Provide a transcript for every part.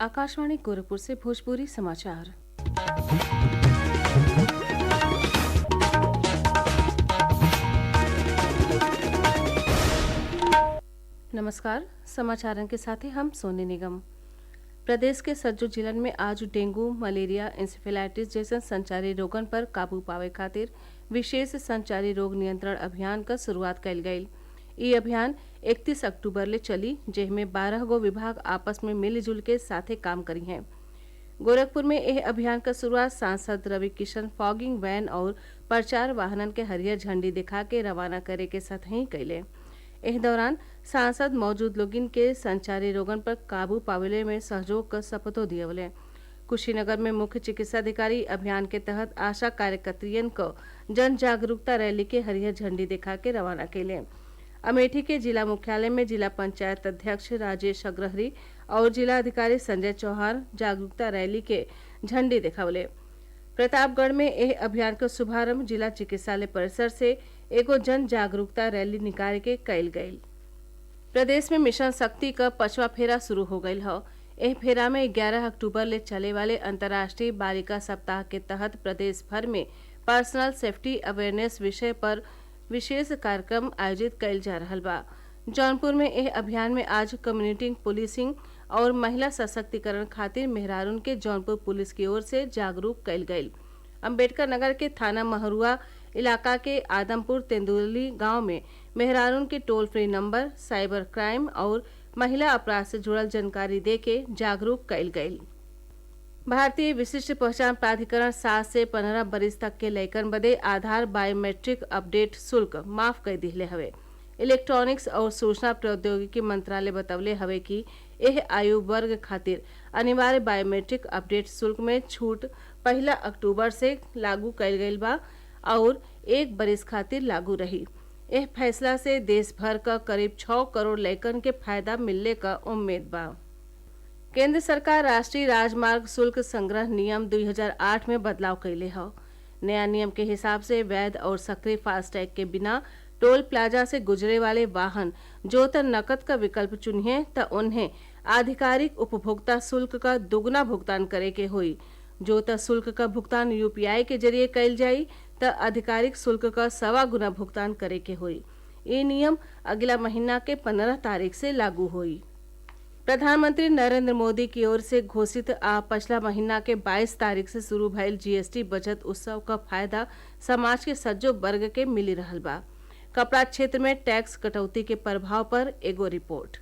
आकाशवाणी गोरखपुर से भोजपुरी समाचार। नमस्कार। समाचारों के साथ हैं हम सोनी निगम। प्रदेश के सज्जो जिलन में आज डेंगू, मलेरिया, इंसेफेलाइटिस जैसे संचारी रोगन पर काबू पावे खातिर विशेष संचारी रोग नियंत्रण अभियान क शुरुआत कइल गयी। ई अभियान 31 अक्टूबर ले चली, जेमे 12 गो विभाग आपस में मिलजुल के साथे काम करी हैं। गोरखपुर में यह अभियान का शुरुआत सांसद रवि किशन फॉगिंग वैन और प्रचार वाहनन के हरियर झंडी दिखा के रवाना करे के साथ ही कैले। इस दौरान सांसद मौजूद लोगिन के संचारी रोगन पर काबू पावेले में सहयोग का शपथो दियवले। कुशीनगर में मुख्य चिकित्साधिकारी अभियान के तहत आशा कार्यकर्तियन को जन जागरूकता रैली के हरियर झंडी दिखा के रवाना कैले। अमेठी के जिला मुख्यालय में जिला पंचायत अध्यक्ष राजेश अग्रहरी और जिला अधिकारी संजय चौहान जागरूकता रैली के झंडी दिखावले। प्रतापगढ़ में यह अभियान का शुभारंभ जिला चिकित्सालय परिसर से एगो जन जागरूकता रैली निकाल के कइल गयी। प्रदेश में मिशन शक्ति का 5वां फेरा शुरू हो गयल है। यह फेरा में 11 अक्टूबर ले चले वाले अंतर्राष्ट्रीय बालिका सप्ताह के तहत प्रदेश भर में पर्सनल सेफ्टी अवेयरनेस विषय पर विशेष कार्यक्रम आयोजित कइल जा रहा बा। जौनपुर में यह अभियान में आज कम्युनिटी पुलिसिंग और महिला सशक्तिकरण खातिर मेहरारून के जौनपुर पुलिस की ओर से जागरूक कइल गयी। अम्बेडकर नगर के थाना महरुआ इलाका के आदमपुर तेंदुली गांव में मेहरारून के toll free number, cyber crime और महिला अपराध से जुड़ल जानकारी दे के जागरूक कइल गयी। भारतीय विशिष्ट पहचान प्राधिकरण 7 से 15 बरिस तक के लइकन बदे आधार बायोमेट्रिक अपडेट शुल्क माफ कर दिले हवे। इलेक्ट्रॉनिक्स और सूचना प्रौद्योगिकी मंत्रालय बतवले हवे कि यह आयु वर्ग खातिर अनिवार्य बायोमेट्रिक अपडेट शुल्क में छूट 1 अक्टूबर से लागू कइल गइल बा और 1 बरिस खातिर लागू रही। यह फैसला से देश भर का करीब 6 करोड़ लइकन के फायदा मिलने का उम्मीद बा। केंद्र सरकार राष्ट्रीय राजमार्ग शुल्क संग्रह नियम 2008 में बदलाव कैले है। नया नियम के हिसाब से वैध और सक्रिय फास्टैग के बिना टोल प्लाजा से गुजरे वाले वाहन जो त नकद का विकल्प चुनिए त उन्हें आधिकारिक उपभोक्ता शुल्क का दुगुना भुगतान करे के होई। जो त शुल्क का भुगतान यूपीआई के जरिए कैल जाई त आधिकारिक शुल्क का 1.25 गुना भुगतान करे के होई। ये नियम अगला महीना के 15 तारीख से लागू होई। प्रधानमंत्री नरेंद्र मोदी की ओर से घोषित पिछला महीना के 22 तारीख से शुरू भइल जीएसटी बचत उत्सव का फायदा समाज के सज्जो वर्ग के मिली रहल बा। कपड़ा क्षेत्र में टैक्स कटौती के प्रभाव पर एगो रिपोर्ट।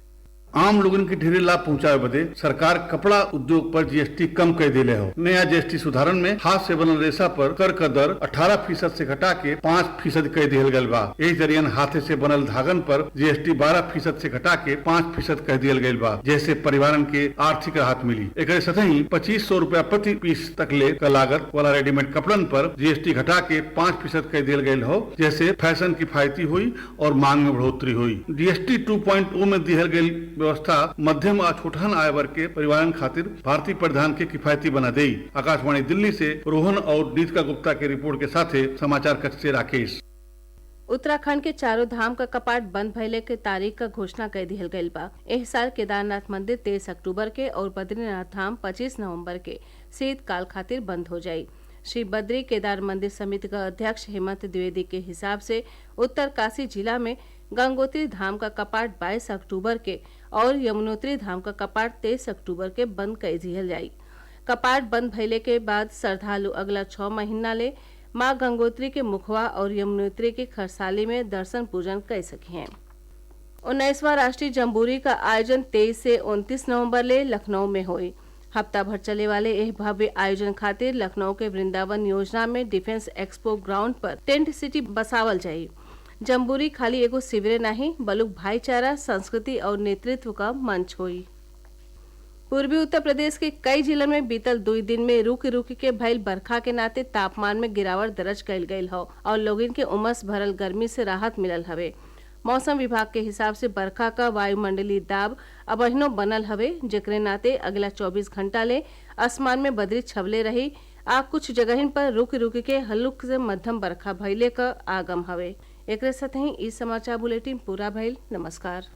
आम लोगन के ढेरे लाभ पहुंचावे बदे सरकार कपड़ा उद्योग पर जीएसटी कम कर दिले हो। नया जीएसटी सुधारण में हाथ से बनल रेशा पर कर का दर 18% से घटा के 5% कर दिया गयल बा। यही जरियन हाथे से बनल धागन पर जीएसटी 12% से घटा के 5% कर दिया गयल बा, जैसे परिवारन के आर्थिक राहत मिली। एक साथ ही 2500 रूपया प्रति पीस तक ले का लागत वाला रेडीमेड कपड़न पर जीएसटी घटा के 5% कर दिया गयल हो, जैसे फैशन किफायती हुई और मांग में बढ़ोतरी हुई। जीएसटी 2.0 में दिहल गयल व्यवस्था मध्यम और छोटहन आय वर्ग के परिवारन खातिर भारतीय परिधान के किफायती बना देई। आकाशवाणी दिल्ली से रोहन और नीतिका गुप्ता के रिपोर्ट के साथ समाचार कक्ष से राकेश। उत्तराखंड के चारों धाम का कपाट बंद भइले के तारीख का घोषणा कर दिहल गइल बा। एह साल केदारनाथ मंदिर 23 अक्टूबर के और बद्रीनाथ धाम 25 नवंबर के शीतकाल खातिर बंद हो जाई। श्री बद्री केदार मंदिर समिति का अध्यक्ष हेमंत द्विवेदी के हिसाब से उत्तरकाशी जिला में गंगोत्री धाम का कपाट 22 अक्टूबर के और यमुनोत्री धाम का कपाट 23 अक्टूबर के बंद कर दिहल जाई। कपाट बंद भइले के बाद श्रद्धालु अगला 6 महीना ले माँ गंगोत्री के मुखवा और यमुनोत्री के खरसाली में दर्शन पूजन कर सके हैं। 19वां राष्ट्रीय जम्बूरी का आयोजन 23 से 29 नवंबर ले लखनऊ में हुई। हफ्ता भर चले वाले यह भव्य आयोजन खातिर लखनऊ के वृंदावन योजना में डिफेंस एक्सपो ग्राउंड पर टेंट सिटी बसावल जाये। जम्बूरी खाली एगो शिविर नहीं बल्कि भाईचारा, संस्कृति और नेतृत्व का मंच हुई। पूर्वी उत्तर प्रदेश के कई जिलों में बीतल 2 दिन में रुक रुक के भइल बरखा के नाते तापमान में गिरावट दर्ज कइल गयल हो और लोगन के उमस भरल गर्मी से राहत मिलल हवे। मौसम विभाग के हिसाब से बरखा का वायुमंडलीय दाब अबहिनो बनल हवे, जेकरे नाते अगला 24 घंटा ले आसमान में बदरी छवले रही आ कुछ जगहिन पर रुक रुक के हल्लुक से मध्यम बरखा भइले का आगम हवे। एकरे साथ ही इस समाचार बुलेटिन पूरा भइल। नमस्कार।